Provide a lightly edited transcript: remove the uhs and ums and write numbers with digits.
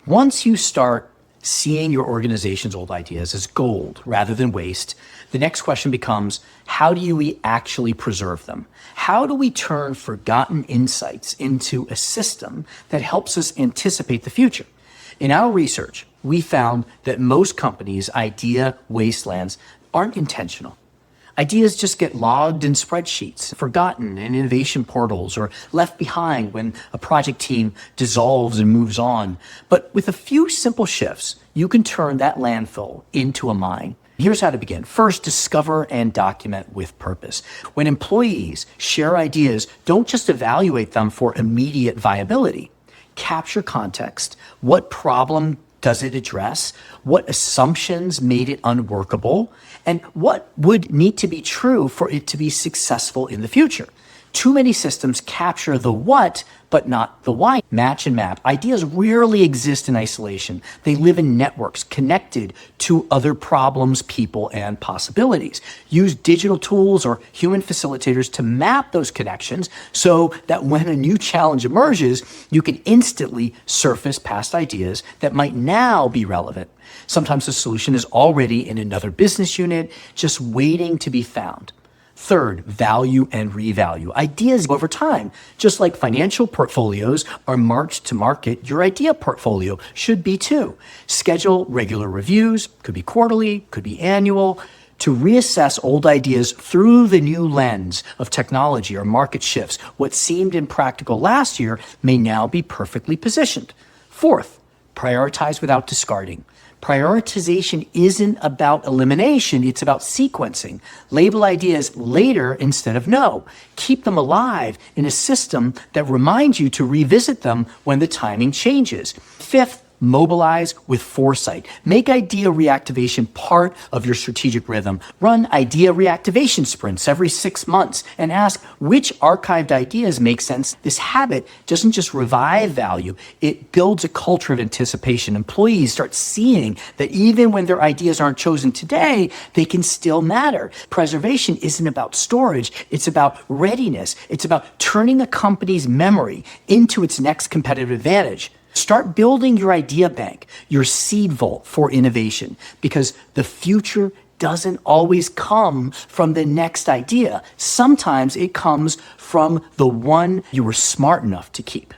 Once you start seeing your organization's old ideas as gold rather than waste, the next question becomes, how do we actually preserve them? How do we turn forgotten insights into a system that helps us anticipate the future? In our research, we found that most companies' idea wastelands aren't intentional. Ideas just get logged in spreadsheets, forgotten in innovation portals, or left behind when a project team dissolves and moves on. But with a few simple shifts, you can turn that landfill into a mine. Here's how to begin. First, discover and document with purpose. When employees share ideas, don't just evaluate them for immediate viability. Capture context. What problem does it address? What assumptions made it unworkable? And what would need to be true for it to be successful in the future? Too many systems capture the what, but not the why. Match and map. Ideas rarely exist in isolation. They live in networks connected to other problems, people, and possibilities. Use digital tools or human facilitators to map those connections so that when a new challenge emerges, you can instantly surface past ideas that might now be relevant. Sometimes the solution is already in another business unit, just waiting to be found. Third, value and revalue. Ideas over time, just like financial portfolios are marked to market, your idea portfolio should be too. Schedule regular reviews, could be quarterly, could be annual, to reassess old ideas through the new lens of technology or market shifts. What seemed impractical last year may now be perfectly positioned. Fourth, prioritize without discarding. Prioritization isn't about elimination, it's about sequencing. Label ideas later instead of no. Keep them alive in a system that reminds you to revisit them when the timing changes. Fifth, mobilize with foresight. Make idea reactivation part of your strategic rhythm. Run idea reactivation sprints every 6 months and ask which archived ideas make sense. This habit doesn't just revive value, it builds a culture of anticipation. Employees start seeing that even when their ideas aren't chosen today, they can still matter. Preservation isn't about storage, it's about readiness. It's about turning a company's memory into its next competitive advantage. Start building your idea bank, your seed vault for innovation, because the future doesn't always come from the next idea. Sometimes it comes from the one you were smart enough to keep.